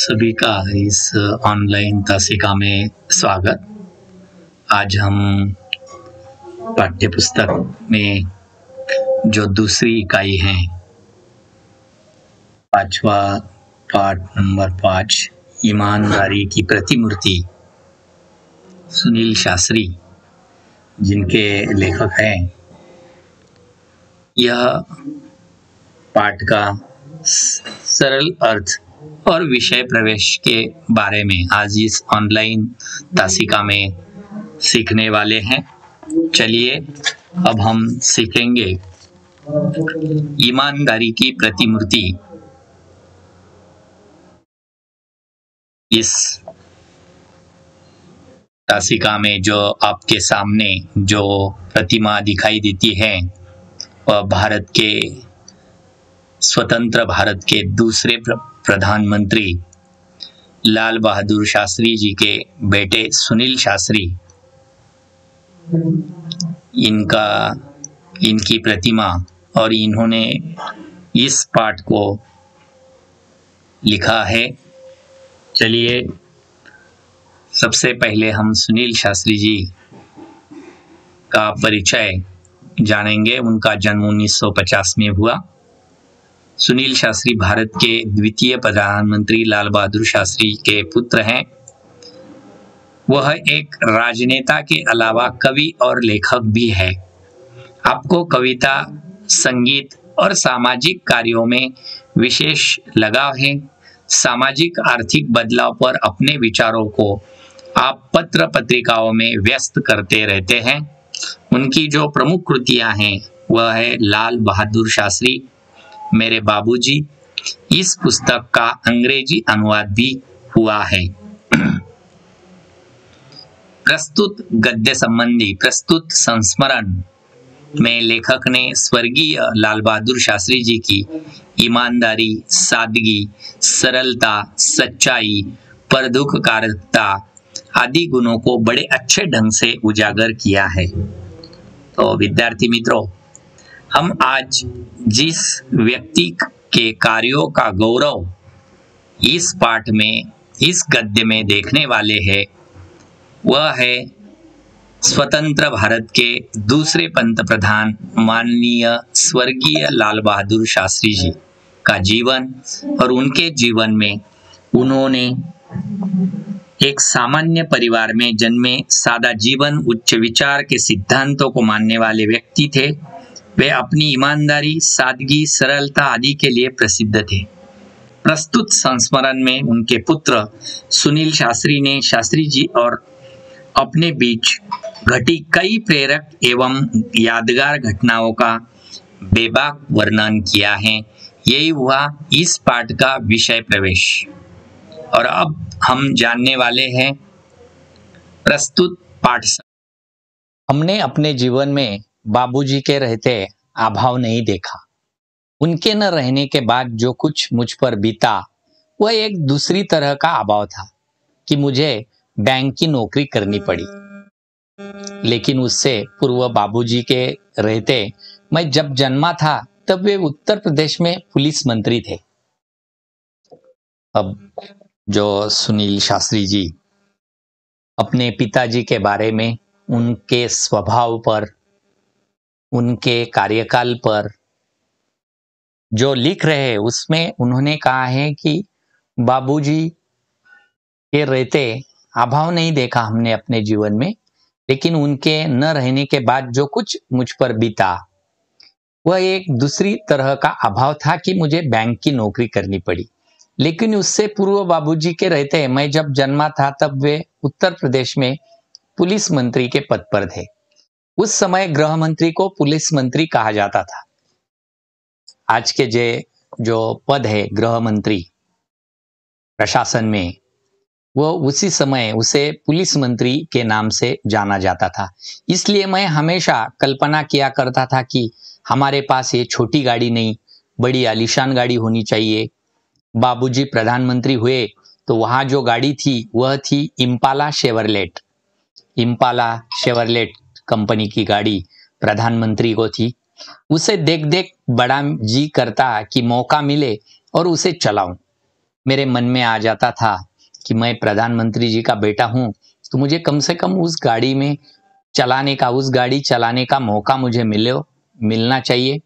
सभी का इस ऑनलाइन तासिका में स्वागत। आज हम पाठ्य पुस्तक में जो दूसरी इकाई है, पांचवा पाठ नंबर 5, ईमानदारी की प्रतिमूर्ति, सुनील शास्त्री जिनके लेखक हैं, यह पाठ का सरल अर्थ और विषय प्रवेश के बारे में आज इस ऑनलाइन तासिका में सीखने वाले हैं। चलिए अब हम सीखेंगे ईमानदारी की प्रतिमूर्ति। इस तासिका में जो आपके सामने जो प्रतिमा दिखाई देती है वह भारत के स्वतंत्र भारत के दूसरे प्रधानमंत्री लाल बहादुर शास्त्री जी के बेटे सुनील शास्त्री, इनकी प्रतिमा, और इन्होंने इस पाठ को लिखा है। चलिए सबसे पहले हम सुनील शास्त्री जी का परिचय जानेंगे। उनका जन्म 1950 में हुआ। सुनील शास्त्री भारत के द्वितीय प्रधानमंत्री लाल बहादुर शास्त्री के पुत्र हैं। वह एक राजनेता के अलावा कवि और लेखक भी है। आपको कविता, संगीत और सामाजिक कार्यों में विशेष लगाव है। सामाजिक आर्थिक बदलाव पर अपने विचारों को आप पत्र पत्रिकाओं में व्यक्त करते रहते हैं। उनकी जो प्रमुख कृतियां हैं वह है लाल बहादुर शास्त्री, मेरे बाबूजी। इस पुस्तक का अंग्रेजी अनुवाद भी हुआ है। प्रस्तुत गद्य संबंधी प्रस्तुत संस्मरण में लेखक ने स्वर्गीय लाल बहादुर शास्त्री जी की ईमानदारी, सादगी, सरलता, सच्चाई, परोपकारता आदि गुणों को बड़े अच्छे ढंग से उजागर किया है। तो विद्यार्थी मित्रों, हम आज जिस व्यक्ति के कार्यों का गौरव इस पाठ में, इस गद्य में देखने वाले हैं, वह है स्वतंत्र भारत के दूसरे पंतप्रधान माननीय स्वर्गीय लाल बहादुर शास्त्री जी का जीवन। और उनके जीवन में उन्होंने एक सामान्य परिवार में जन्मे, सादा जीवन, उच्च विचार के सिद्धांतों को मानने वाले व्यक्ति थे। वे अपनी ईमानदारी, सादगी, सरलता आदि के लिए प्रसिद्ध थे। प्रस्तुत संस्मरण में उनके पुत्र सुनील शास्त्री ने शास्त्री जी और अपने बीच घटी कई प्रेरक एवं यादगार घटनाओं का बेबाक वर्णन किया है। यही हुआ इस पाठ का विषय प्रवेश। और अब हम जानने वाले हैं प्रस्तुत पाठ। हमने अपने जीवन में बाबूजी के रहते अभाव नहीं देखा। उनके न रहने के बाद जो कुछ मुझ पर बीता वह एक दूसरी तरह का अभाव था कि मुझे बैंक की नौकरी करनी पड़ी। लेकिन उससे पूर्व बाबूजी के रहते मैं जब जन्मा था तब वे उत्तर प्रदेश में पुलिस मंत्री थे। अब जो सुनील शास्त्री जी अपने पिताजी के बारे में, उनके स्वभाव पर, उनके कार्यकाल पर जो लिख रहे हैं उसमें उन्होंने कहा है कि बाबूजी के रहते अभाव नहीं देखा हमने अपने जीवन में, लेकिन उनके न रहने के बाद जो कुछ मुझ पर बीता वह एक दूसरी तरह का अभाव था कि मुझे बैंक की नौकरी करनी पड़ी। लेकिन उससे पूर्व बाबूजी के रहते मैं जब जन्मा था तब वे उत्तर प्रदेश में पुलिस मंत्री के पद पर थे। उस समय गृह मंत्री को पुलिस मंत्री कहा जाता था। आज के जो पद है गृह मंत्री प्रशासन में, वो उसी समय उसे पुलिस मंत्री के नाम से जाना जाता था। इसलिए मैं हमेशा कल्पना किया करता था कि हमारे पास ये छोटी गाड़ी नहीं, बड़ी आलीशान गाड़ी होनी चाहिए। बाबूजी प्रधानमंत्री हुए तो वहां जो गाड़ी थी वह थी Impala Chevrolet. Impala Chevrolet company की गाड़ी प्रधानमंत्री को थी। उसे देख देख बड़ा जी करता कि मौका मिले और उसे चलाऊं। मेरे मन में आ जाता था कि मैं प्रधानमंत्री जी का बेटा हूं, तो मुझे कम से कम उस गाड़ी चलाने का मौका मुझे मिलना चाहिए।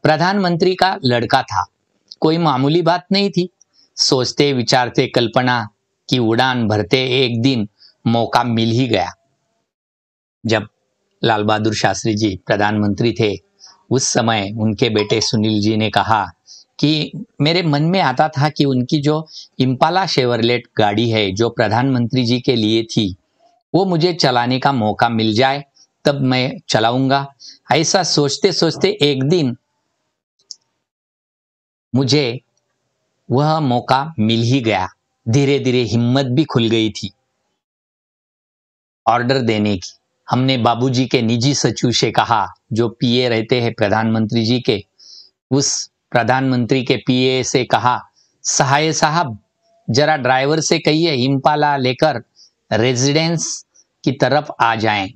प्रधानमंत्री का लड़का था, कोई मामूली बात नहीं थी। सोचते विचारते कल्पना की उड़ान भरते एक दिन मौका मिल ही गया। जब लाल बहादुर शास्त्री जी प्रधानमंत्री थे, उस समय उनके बेटे सुनील जी ने कहा कि मेरे मन में आता था कि उनकी जो इम्पाला शेवरलेट गाड़ी है जो प्रधानमंत्री जी के लिए थी, वो मुझे चलाने का मौका मिल जाए तब मैं चलाऊंगा। ऐसा सोचते सोचते एक दिन मुझे वह मौका मिल ही गया। धीरे धीरे हिम्मत भी खुल गई थी ऑर्डर देने की। हमने बाबूजी के निजी सचिव से कहा, जो पीए रहते हैं प्रधानमंत्री जी के, उस प्रधानमंत्री के पीए से कहा, सहाय साहब जरा ड्राइवर से कहिए इम्पाला लेकर रेजिडेंस की तरफ आ जाएं।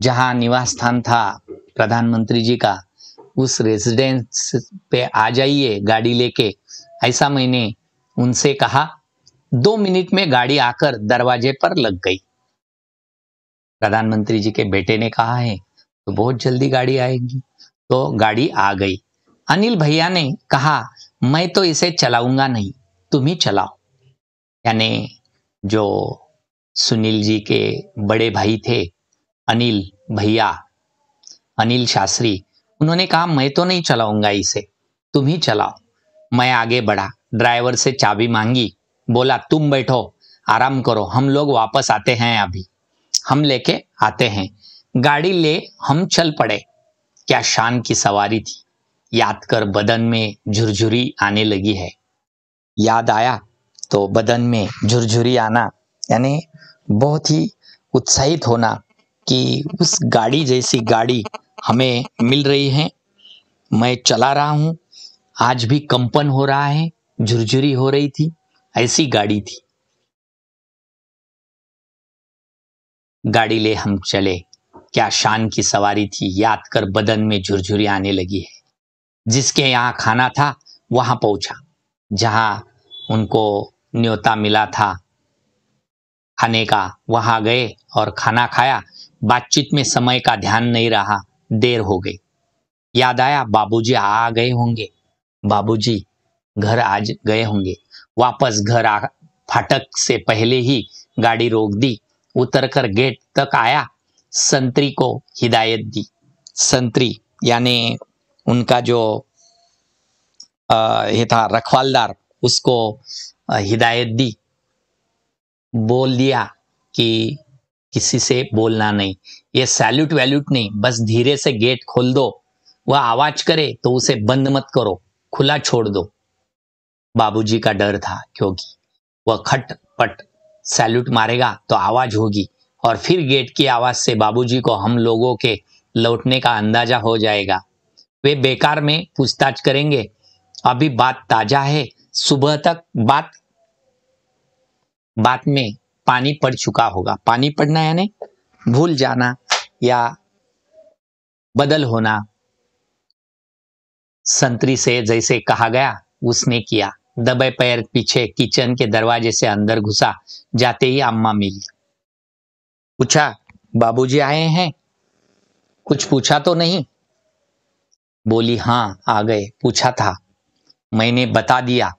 जहां निवास स्थान था प्रधानमंत्री जी का, उस रेजिडेंस पे आ जाइए गाड़ी लेके, ऐसा मैंने उनसे कहा। 2 मिनट में गाड़ी आकर दरवाजे पर लग गई। प्रधानमंत्री जी के बेटे ने कहा है तो बहुत जल्दी गाड़ी आएगी, तो गाड़ी आ गई। अनिल भैया ने कहा, मैं तो इसे चलाऊंगा नहीं, तुम ही चलाओ। यानी जो सुनील जी के बड़े भाई थे, अनिल भैया, अनिल शास्त्री, उन्होंने कहा मैं तो नहीं चलाऊंगा इसे, तुम ही चलाओ। मैं आगे बढ़ा, ड्राइवर से चाबी मांगी, बोला तुम बैठो, आराम करो, हम लोग वापस आते हैं, अभी हम लेके आते हैं। गाड़ी ले हम चल पड़े। क्या शान की सवारी थी, याद कर बदन में झुरझुरी आने लगी है। याद आया तो बदन में झुरझुरी आना, यानी बहुत ही उत्साहित होना कि उस गाड़ी जैसी गाड़ी हमें मिल रही है, मैं चला रहा हूं, आज भी कंपन हो रहा है, झुरझुरी हो रही थी, ऐसी गाड़ी थी। गाड़ी ले हम चले, क्या शान की सवारी थी, याद कर बदन में झुरझुरी आने लगी है। जिसके यहाँ खाना था वहां पहुंचा, जहां उनको न्योता मिला था खाने का, वहां गए और खाना खाया। बातचीत में समय का ध्यान नहीं रहा, देर हो गई। याद आया बाबूजी आ गए होंगे, बाबूजी घर आज गए होंगे। वापस फाटक से पहले ही गाड़ी रोक दी, उतरकर गेट तक आया, संतरी को हिदायत दी। संतरी यानी उनका जो ये था रखवालदार, उसको हिदायत दी, बोल दिया कि किसी से बोलना नहीं, ये सैल्यूट वैल्यूट नहीं, बस धीरे से गेट खोल दो, वह आवाज करे तो उसे बंद मत करो, खुला छोड़ दो। बाबूजी का डर था, क्योंकि वह खटपट सैल्यूट मारेगा तो आवाज होगी, और फिर गेट की आवाज से बाबूजी को हम लोगों के लौटने का अंदाजा हो जाएगा। वे बेकार में पूछताछ करेंगे। अभी बात ताजा है, सुबह तक बात में पानी पड़ चुका होगा। पानी पड़ना यानी भूल जाना या बदल होना। संतरी से जैसे कहा गया उसने किया। दबे पैर पीछे किचन के दरवाजे से अंदर घुसा। जाते ही अम्मा मिली। पूछा, बाबूजी आए हैं? कुछ पूछा तो नहीं? बोली, हाँ आ गए, पूछा था, मैंने बता दिया।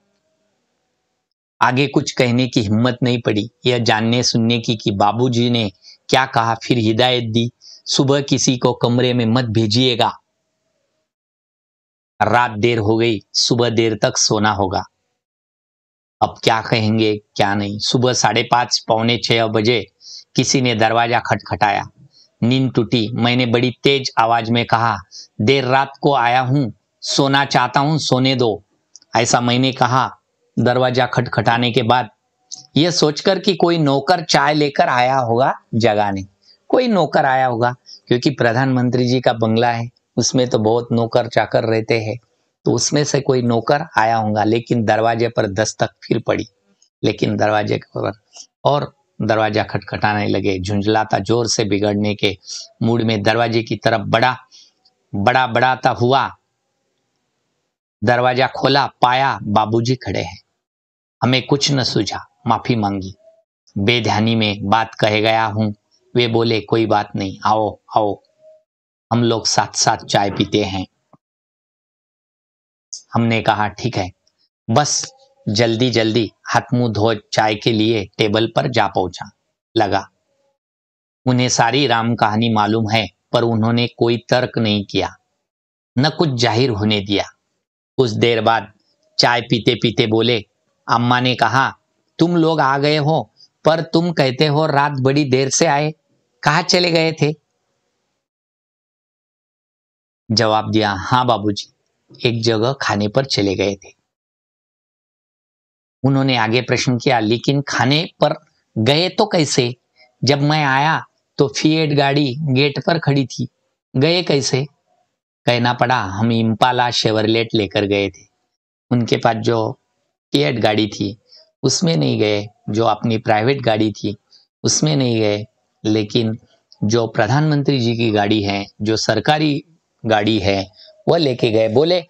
आगे कुछ कहने की हिम्मत नहीं पड़ी, यह जानने सुनने की कि बाबूजी ने क्या कहा। फिर हिदायत दी, सुबह किसी को कमरे में मत भेजिएगा, रात देर हो गई, सुबह देर तक सोना होगा। अब क्या कहेंगे क्या नहीं। सुबह 5:30 पौने 6 बजे किसी ने दरवाजा खटखटाया। नींद टूटी। मैंने बड़ी तेज आवाज में कहा, देर रात को आया हूं, सोना चाहता हूं, सोने दो, ऐसा मैंने कहा। दरवाजा खटखटाने के बाद यह सोचकर कि कोई नौकर चाय लेकर आया होगा जगाने, कोई नौकर आया होगा, क्योंकि प्रधानमंत्री जी का बंगला है, उसमें तो बहुत नौकर चाकर रहते हैं, तो उसमें से कोई नौकर आया होगा। लेकिन दरवाजे पर दस्तक फिर पड़ी, लेकिन दरवाजे पर और दरवाजा खटखटाने लगे। झुंझलाता जोर से बिगड़ने के मूड में दरवाजे की तरफ बढ़ाता हुआ दरवाजा खोला, पाया बाबूजी खड़े हैं। हमें कुछ न सूझा, माफी मांगी। बेध्यानी में बात कहे गया हूं। वे बोले, कोई बात नहीं, आओ आओ, हम लोग साथ साथ चाय पीते हैं। हमने कहा ठीक है। बस जल्दी जल्दी हाथ मुंह धो चाय के लिए टेबल पर जा पहुंचा लगा। उन्हें सारी राम कहानी मालूम है, पर उन्होंने कोई तर्क नहीं किया, न कुछ जाहिर होने दिया। कुछ देर बाद चाय पीते पीते बोले, अम्मा ने कहा, तुम लोग आ गए हो, पर तुम कहते हो रात बड़ी देर से आए, कहाँ चले गए थे? जवाब दिया, हाँ बाबूजी, एक जगह खाने पर चले गए थे। उन्होंने आगे प्रश्न किया, लेकिन खाने पर गए तो कैसे? जब मैं आया तो फिएट गाड़ी गेट पर खड़ी थी, गए कैसे? कहना पड़ा, हम इम्पाला शेवरलेट लेकर गए थे। उनके पास जो फिएट गाड़ी थी उसमें नहीं गए, जो अपनी प्राइवेट गाड़ी थी उसमें नहीं गए, लेकिन जो प्रधानमंत्री जी की गाड़ी है, जो सरकारी गाड़ी है, वह लेके गए। बोले,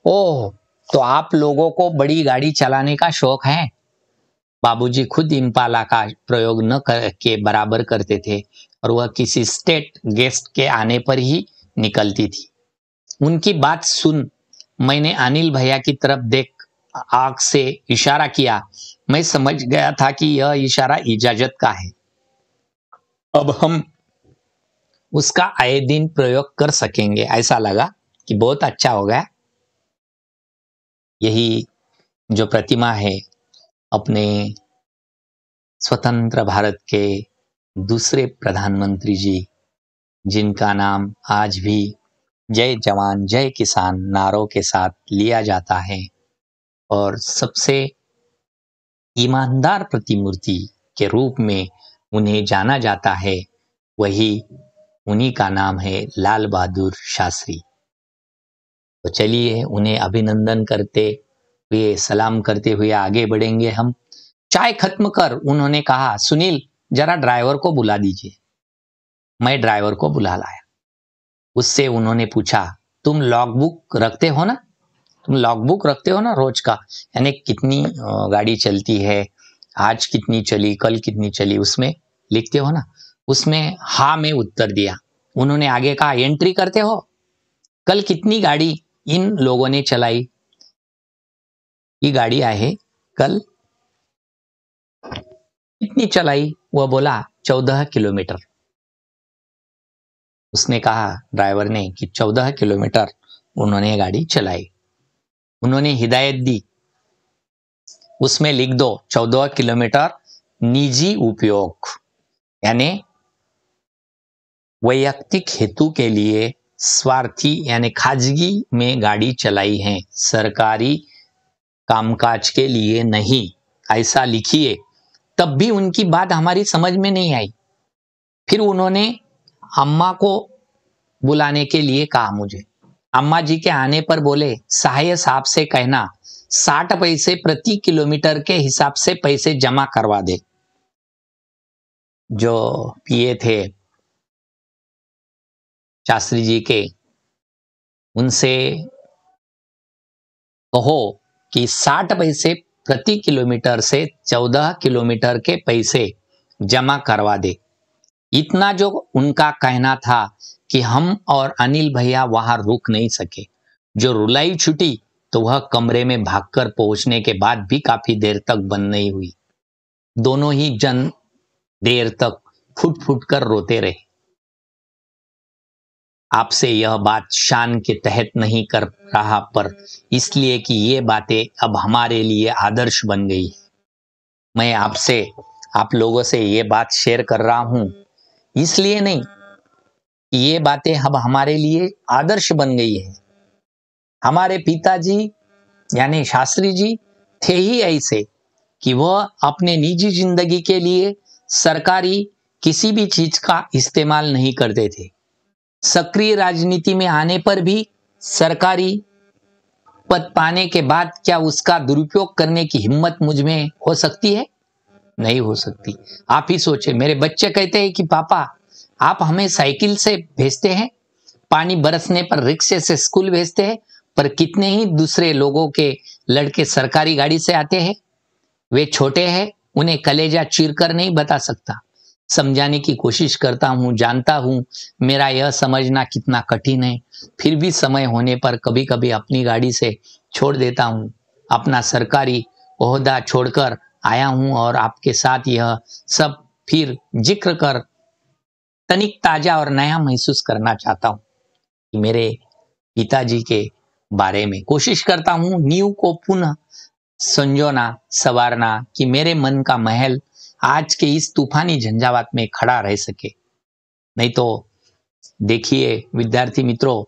ओह, तो आप लोगों को बड़ी गाड़ी चलाने का शौक है। बाबूजी खुद इम्पाला का प्रयोग न कर के बराबर करते थे, और वह किसी स्टेट गेस्ट के आने पर ही निकलती थी। उनकी बात सुन मैंने अनिल भैया की तरफ देख आंख से इशारा किया। मैं समझ गया था कि यह इशारा इजाजत का है। अब हम उसका आए दिन प्रयोग कर सकेंगे। ऐसा लगा कि बहुत अच्छा हो गया। यही जो प्रतिमा है अपने स्वतंत्र भारत के दूसरे प्रधानमंत्री जी, जिनका नाम आज भी जय जवान जय किसान नारों के साथ लिया जाता है, और सबसे ईमानदार प्रतिमूर्ति के रूप में उन्हें जाना जाता है, वही उन्हीं का नाम है लाल बहादुर शास्त्री। तो चलिए उन्हें अभिनंदन करते हुए, सलाम करते हुए आगे बढ़ेंगे हम। चाय खत्म कर उन्होंने कहा, सुनील जरा ड्राइवर को बुला दीजिए। मैं ड्राइवर को बुला लाया। उससे उन्होंने पूछा, तुम लॉगबुक रखते हो ना? तुम लॉगबुक रखते हो ना रोज का, यानी कितनी गाड़ी चलती है, आज कितनी चली, कल कितनी चली, उसमें लिखते हो ना? उसमें हाँ में उत्तर दिया। उन्होंने आगे कहा, एंट्री करते हो, कल कितनी गाड़ी इन लोगों ने चलाई? ये गाड़ी आहे कल कितनी चलाई? वह बोला, 14 किलोमीटर। उसने कहा ड्राइवर ने कि 14 किलोमीटर उन्होंने गाड़ी चलाई। उन्होंने हिदायत दी, उसमें लिख दो 14 किलोमीटर निजी उपयोग, यानी वैयक्तिक हेतु के लिए, स्वार्थी यानी खाजगी में गाड़ी चलाई है, सरकारी कामकाज के लिए नहीं, ऐसा लिखिए। तब भी उनकी बात हमारी समझ में नहीं आई। फिर उन्होंने अम्मा को बुलाने के लिए कहा मुझे। अम्मा जी के आने पर बोले, सहाय साहब से कहना 60 पैसे प्रति किलोमीटर के हिसाब से पैसे जमा करवा दे। जो पिए थे शास्त्री जी के, उनसे कहो कि 60 पैसे प्रति किलोमीटर से 14 किलोमीटर के पैसे जमा करवा दे। इतना जो उनका कहना था कि हम और अनिल भैया वहां रुक नहीं सके। जो रुलाई छुटी तो वह कमरे में भागकर पहुंचने के बाद भी काफी देर तक बंद नहीं हुई। दोनों ही जन देर तक फुट फुट कर रोते रहे। आपसे यह बात शान के तहत नहीं कर रहा, पर इसलिए कि ये बातें अब हमारे लिए आदर्श बन गई। मैं आपसे, आप लोगों से ये बात शेयर कर रहा हूं, इसलिए नहीं कि ये बातें अब हमारे लिए आदर्श बन गई है। हमारे पिताजी यानी शास्त्री जी थे ही ऐसे कि वह अपने निजी जिंदगी के लिए सरकारी किसी भी चीज का इस्तेमाल नहीं करते थे। सक्रिय राजनीति में आने पर भी सरकारी पद पाने के बाद क्या उसका दुरुपयोग करने की हिम्मत मुझ में हो सकती है? नहीं हो सकती। आप ही सोचे, मेरे बच्चे कहते हैं कि पापा आप हमें साइकिल से भेजते हैं, पानी बरसने पर रिक्शे से स्कूल भेजते हैं, पर कितने ही दूसरे लोगों के लड़के सरकारी गाड़ी से आते हैं। वे छोटे हैं, उन्हें कलेजा चीरकर नहीं बता सकता। समझाने की कोशिश करता हूँ, जानता हूँ मेरा यह समझना कितना कठिन है, फिर भी समय होने पर कभी कभी अपनी गाड़ी से छोड़ देता हूँ। अपना सरकारी ओहदा छोड़कर आया हूँ और आपके साथ यह सब फिर जिक्र कर तनिक ताजा और नया महसूस करना चाहता हूँ कि मेरे पिताजी के बारे में कोशिश करता हूँ नींव को पुनः संजोना संवारना कि मेरे मन का महल आज के इस तूफानी झंझावात में खड़ा रह सके। नहीं तो देखिए विद्यार्थी मित्रों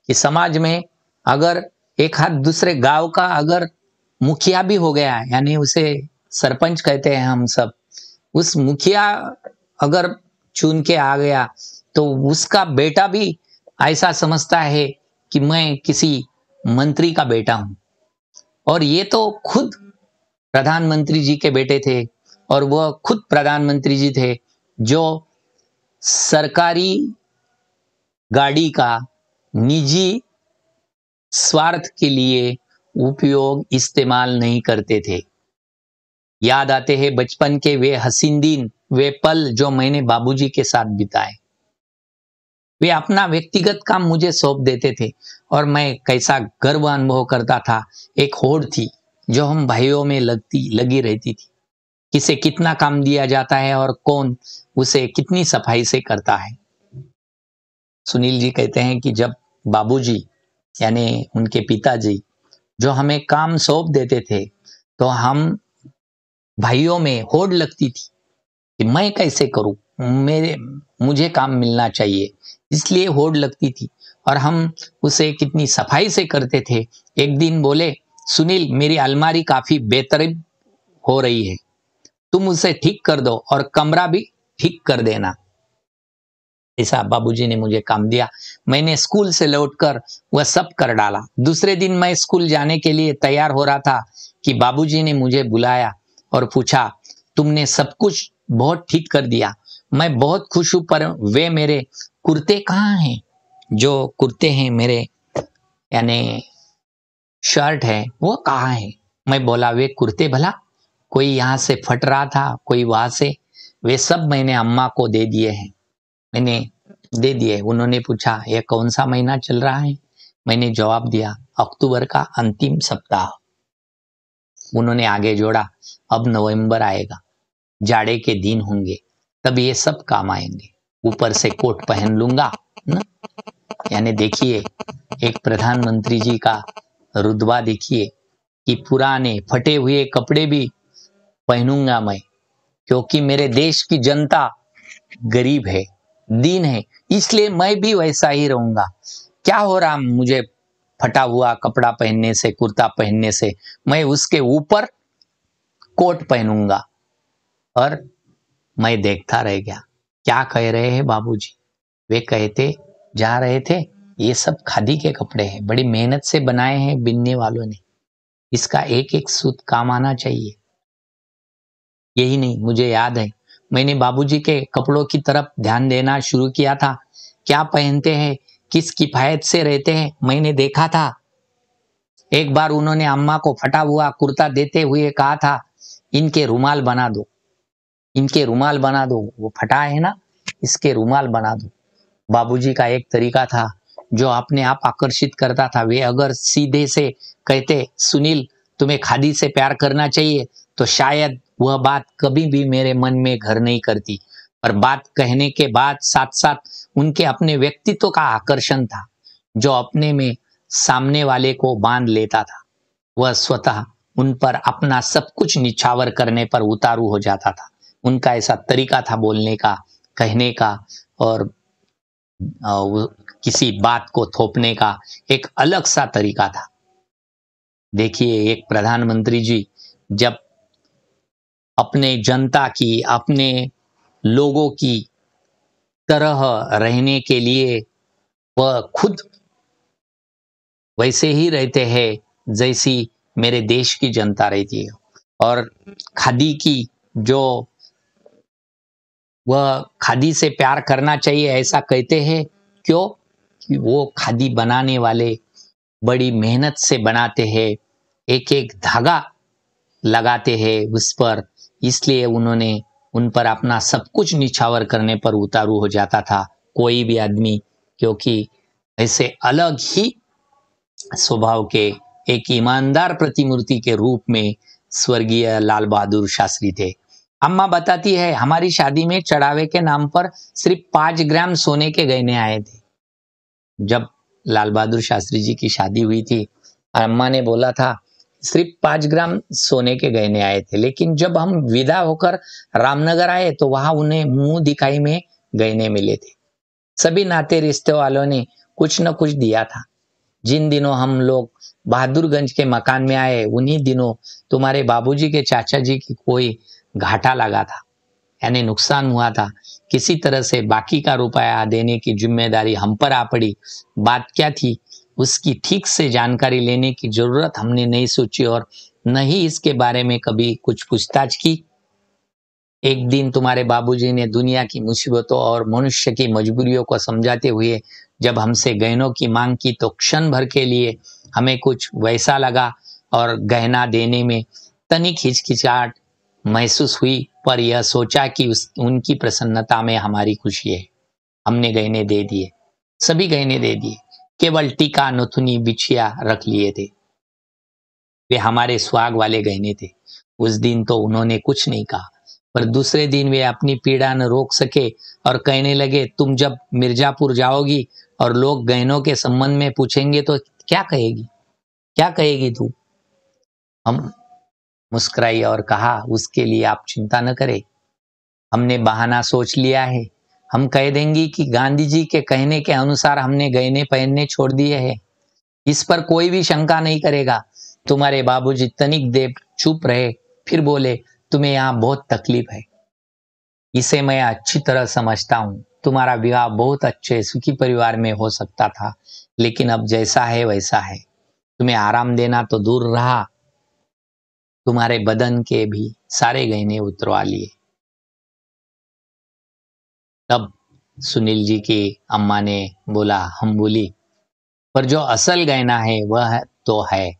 कि समाज में अगर एक हाथ दूसरे गांव का अगर मुखिया भी हो गया, यानी उसे सरपंच कहते हैं हम सब, उस मुखिया अगर चुन के आ गया तो उसका बेटा भी ऐसा समझता है कि मैं किसी मंत्री का बेटा हूं। और ये तो खुद प्रधानमंत्री जी के बेटे थे, और वह खुद प्रधानमंत्री जी थे जो सरकारी गाड़ी का निजी स्वार्थ के लिए उपयोग इस्तेमाल नहीं करते थे। याद आते हैं बचपन के वे हसीन दिन, वे पल जो मैंने बाबूजी के साथ बिताए। वे अपना व्यक्तिगत काम मुझे सौंप देते थे और मैं कैसा गर्व अनुभव करता था। एक होड़ थी जो हम भाइयों में लगी रहती थी, किसे कितना काम दिया जाता है और कौन उसे कितनी सफाई से करता है। सुनील जी कहते हैं कि जब बाबूजी यानी उनके पिताजी जो हमें काम सौंप देते थे तो हम भाइयों में होड़ लगती थी कि मैं कैसे करूं, मुझे काम मिलना चाहिए, इसलिए होड़ लगती थी और हम उसे कितनी सफाई से करते थे। एक दिन बोले, सुनील मेरी अलमारी काफी बेतरतीब हो रही है, तुम उसे ठीक कर दो और कमरा भी ठीक कर देना। ऐसा बाबूजी ने मुझे काम दिया। मैंने स्कूल से लौटकर वह सब कर डाला। दूसरे दिन मैं स्कूल जाने के लिए तैयार हो रहा था कि बाबूजी ने मुझे बुलाया और पूछा, तुमने सब कुछ बहुत ठीक कर दिया। मैं बहुत खुश हूं, पर वे मेरे कुर्ते कहाँ हैं? जो कुर्ते हैं मेरे यानी शर्ट है वो कहाँ है? मैं बोला, वे कुर्ते भला कोई यहाँ से फट रहा था, कोई वहां से, वे सब मैंने अम्मा को दे दिए हैं। मैंने दे दिए। उन्होंने पूछा, यह कौन सा महीना चल रहा है? मैंने जवाब दिया, अक्टूबर का अंतिम सप्ताह। उन्होंने आगे जोड़ा, अब नवंबर आएगा, जाड़े के दिन होंगे, तब ये सब काम आएंगे, ऊपर से कोट पहन लूंगा ना। यानी देखिए एक प्रधानमंत्री जी का रुतबा देखिए कि पुराने फटे हुए कपड़े भी पहनूंगा मैं, क्योंकि मेरे देश की जनता गरीब है, दीन है, इसलिए मैं भी वैसा ही रहूंगा। क्या हो रहा मुझे फटा हुआ कपड़ा पहनने से, कुर्ता पहनने से? मैं उसके ऊपर कोट पहनूंगा। और मैं देखता रह गया, क्या कह रहे हैं बाबूजी? वे कहते जा रहे थे, ये सब खादी के कपड़े हैं, बड़ी मेहनत से बनाए हैं बिनने वालों ने, इसका एक एक सूत काम आना चाहिए। यही नहीं, मुझे याद है मैंने बाबूजी के कपड़ों की तरफ ध्यान देना शुरू किया था। क्या पहनते हैं, किस किफायत से रहते हैं, मैंने देखा था। एक बार उन्होंने अम्मा को फटा हुआ कुर्ता देते हुए कहा था, इनके रुमाल बना दो, इनके रुमाल बना दो, वो फटा है ना, इसके रुमाल बना दो। बाबूजी का एक तरीका था जो अपने आप आकर्षित करता था। वे अगर सीधे से कहते, सुनील तुम्हें खादी से प्यार करना चाहिए, तो शायद वह बात कभी भी मेरे मन में घर नहीं करती। पर बात कहने के बाद साथ साथ उनके अपने व्यक्तित्व का आकर्षण था जो अपने में सामने वाले को बांध लेता था। वह स्वतः उन पर अपना सब कुछ निछावर करने पर उतारू हो जाता था। उनका ऐसा तरीका था बोलने का, कहने का, और किसी बात को थोपने का एक अलग सा तरीका था। देखिए एक प्रधानमंत्री जी जब अपने जनता की, अपने लोगों की तरह रहने के लिए वह खुद वैसे ही रहते हैं जैसी मेरे देश की जनता रहती है। और खादी की जो वह खादी से प्यार करना चाहिए ऐसा कहते हैं, क्यों? कि वो खादी बनाने वाले बड़ी मेहनत से बनाते हैं, एक एक धागा लगाते हैं उस पर, इसलिए उन्होंने उन पर अपना सब कुछ निछावर करने पर उतारू हो जाता था कोई भी आदमी, क्योंकि ऐसे अलग ही स्वभाव के एक ईमानदार प्रतिमूर्ति के रूप में स्वर्गीय लाल बहादुर शास्त्री थे। अम्मा बताती है, हमारी शादी में चढ़ावे के नाम पर सिर्फ 5 ग्राम सोने के गहने आए थे। जब लाल बहादुर शास्त्री जी की शादी हुई थी, अम्मा ने बोला था सिर्फ 5 ग्राम सोने के गहने आए थे, लेकिन जब हम विदा होकर रामनगर आए तो वहां उन्हें मुंह दिखाई में गहने मिले थे। सभी नाते रिश्ते वालों ने कुछ न कुछ दिया था। जिन दिनों हम लोग बहादुरगंज के मकान में आए, उन्हीं दिनों तुम्हारे बाबूजी के चाचा जी की कोई घाटा लगा था, यानी नुकसान हुआ था। किसी तरह से बाकी का रुपया देने की जिम्मेदारी हम पर आ पड़ी। बात क्या थी, उसकी ठीक से जानकारी लेने की जरूरत हमने नहीं सोची और न ही इसके बारे में कभी कुछ पूछताछ की। एक दिन तुम्हारे बाबूजी ने दुनिया की मुसीबतों और मनुष्य की मजबूरियों को समझाते हुए जब हमसे गहनों की मांग की, तो क्षण भर के लिए हमें कुछ वैसा लगा और गहना देने में तनिक हिचकिचाहट महसूस हुई, पर यह सोचा कि उनकी प्रसन्नता में हमारी खुशी है। हमने गहने दे दिए, सभी गहने दे दिए, केवल टीका नथुनी बिछिया रख लिए थे। वे हमारे सुहाग वाले गहने थे। उस दिन तो उन्होंने कुछ नहीं कहा, पर दूसरे दिन वे अपनी पीड़ा न रोक सके और कहने लगे, तुम जब मिर्जापुर जाओगी और लोग गहनों के संबंध में पूछेंगे तो क्या कहेगी, क्या कहेगी तू? हम मुस्कुराई और कहा, उसके लिए आप चिंता न करें, हमने बहाना सोच लिया है। हम कह देंगे कि गांधी जी के कहने के अनुसार हमने गहने पहनने छोड़ दिए हैं। इस पर कोई भी शंका नहीं करेगा। तुम्हारे बाबूजी तनिक देर चुप रहे, फिर बोले, तुम्हें यहाँ बहुत तकलीफ है, इसे मैं अच्छी तरह समझता हूँ। तुम्हारा विवाह बहुत अच्छे सुखी परिवार में हो सकता था, लेकिन अब जैसा है वैसा है। तुम्हें आराम देना तो दूर रहा, तुम्हारे बदन के भी सारे गहने उतरवा लिए। तब सुनील जी की अम्मा ने बोला, हम बोली, पर जो असल गहना है वह तो है,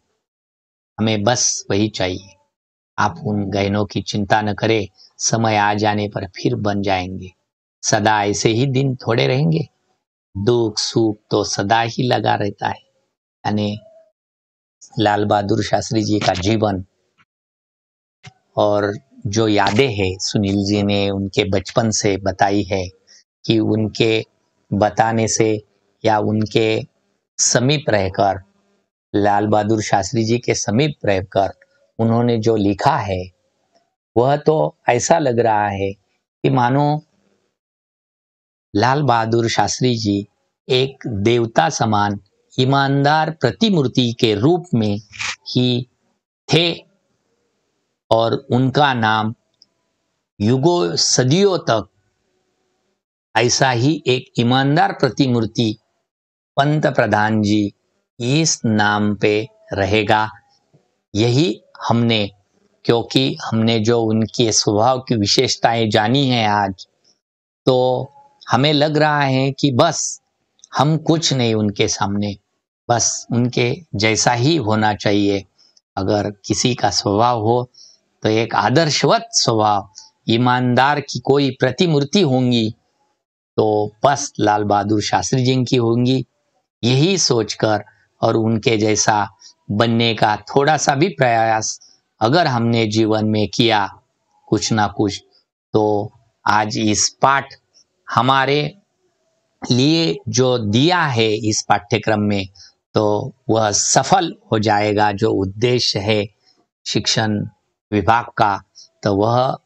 हमें बस वही चाहिए। आप उन गहनों की चिंता न करें, समय आ जाने पर फिर बन जाएंगे। सदा ऐसे ही दिन थोड़े रहेंगे, दुख सुख तो सदा ही लगा रहता है। यानी लाल बहादुर शास्त्री जी का जीवन और जो यादें हैं सुनील जी ने उनके बचपन से बताई है, कि उनके बताने से या उनके समीप रहकर, लाल बहादुर शास्त्री जी के समीप रहकर उन्होंने जो लिखा है, वह तो ऐसा लग रहा है कि मानो लाल बहादुर शास्त्री जी एक देवता समान ईमानदार प्रतिमूर्ति के रूप में ही थे और उनका नाम युगों सदियों तक ऐसा ही एक ईमानदार प्रतिमूर्ति पंत प्रधान जी इस नाम पे रहेगा। यही हमने, क्योंकि हमने जो उनके स्वभाव की विशेषताएं जानी हैं आज, तो हमें लग रहा है कि बस हम कुछ नहीं उनके सामने, बस उनके जैसा ही होना चाहिए। अगर किसी का स्वभाव हो तो एक आदर्शवत स्वभाव, ईमानदार की कोई प्रतिमूर्ति होंगी तो बस लाल बहादुर शास्त्री जी की होंगी। यही सोचकर और उनके जैसा बनने का थोड़ा सा भी प्रयास अगर हमने जीवन में किया कुछ ना कुछ, तो आज इस पाठ हमारे लिए जो दिया है इस पाठ्यक्रम में, तो वह सफल हो जाएगा। जो उद्देश्य है शिक्षण विभाग का, तो वह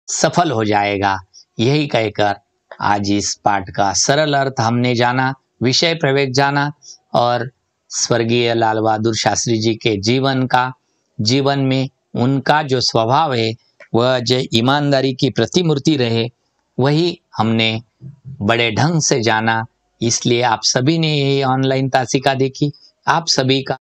सफल हो जाएगा। यही कहकर आज इस पाठ का सरल अर्थ हमने जाना, विषय प्रवेश जाना और स्वर्गीय लाल बहादुर शास्त्री जी के जीवन में उनका जो स्वभाव है, वह जो ईमानदारी की प्रतिमूर्ति रहे, वही हमने बड़े ढंग से जाना। इसलिए आप सभी ने ये ऑनलाइन तासिका देखी। आप सभी का